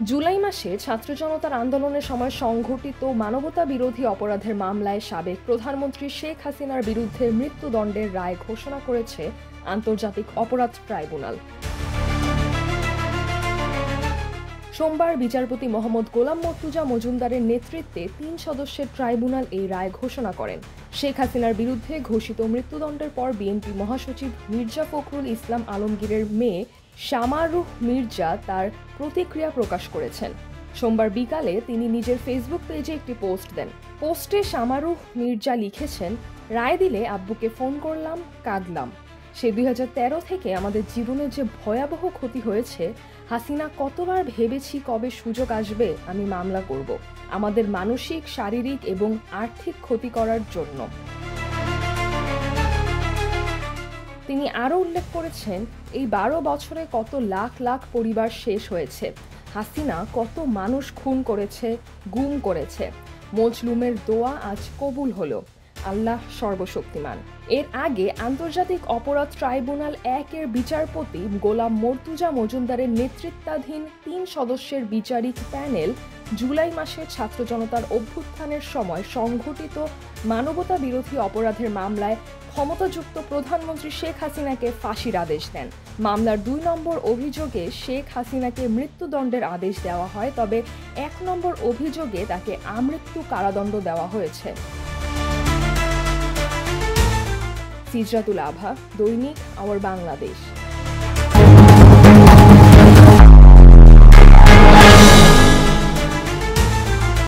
জুলাই মাসে ছাত্র জনতার আন্দোলনের সময় সংঘটিত মানবতা বিরোধী অপরাধের মামলায় সাবেক প্রধানমন্ত্রী শেখ হাসিনার বিরুদ্ধে মৃত্যুদণ্ডের রায় ঘোষণা করেছে আন্তর্জাতিক অপরাধ ট্রাইব্যুনাল। সোমবার বিচারপতি মোহাম্মদ গোলাম মর্তুজা মজুমদারের নেতৃত্বে 3 সদস্যের ট্রাইব্যুনাল এই রায় ঘোষণা করেন। শেখ হাসিনার বিরুদ্ধে ঘোষিত মৃত্যুদণ্ডের পর বিএনপি মহাসচিব মির্জা ফখরুল ইসলাম আলমগীরের মেয়ে শামারুহ মির্জা তার প্রতিক্রিয়া প্রকাশ করেছেন। সোমবার বিকালে তিনি নিজের ফেসবুক পেজে একটি পোস্ট দেন। পোস্টে শামারুহ মির্জা লিখেছেন, রায় দিলে আব্বুকে ফোন করলাম, কাঁদলাম। সে 2013 থেকে আমাদের জীবনে যে ভয়াবহ ক্ষতি হয়েছে, হাসিনা কতবার ভেবেছি কবে সুযোগ আসবে আমি মামলা করব আমাদের মানসিক, শারীরিক এবং আর্থিক ক্ষতি করার জন্য। তিনি আরও উল্লেখ করেছেন, এই 12 বছরে কত লাখ লাখ পরিবার শেষ হয়েছে, হাসিনা কত মানুষ খুন করেছে, গুম করেছে। মজলুমের দোয়া আজ কবুল হলো, আল্লাহ সর্বশক্তিমান। এর আগে আন্তর্জাতিক অপরাধ ট্রাইব্যুনাল 1-এর বিচারপতি গোলাম মর্তুজা মজুমদারের নেতৃত্বাধীন 3 সদস্যের বিচারিক প্যানেল জুলাই মাসে ছাত্র জনতার অভ্যুত্থানের সময় সংঘটিত মানবতা বিরোধী অপরাধের মামলায় ক্ষমতাযুক্ত প্রধানমন্ত্রী শেখ হাসিনাকে ফাঁসির আদেশ দেন। মামলার 2 নম্বর অভিযোগে শেখ হাসিনাকে মৃত্যুদণ্ডের আদেশ দেওয়া হয়, তবে 1 নম্বর অভিযোগে তাকে আমৃত্যু কারাদণ্ড দেওয়া হয়েছে। সিজরাতুল আভা, দৈনিক আওয়ার বাংলাদেশ।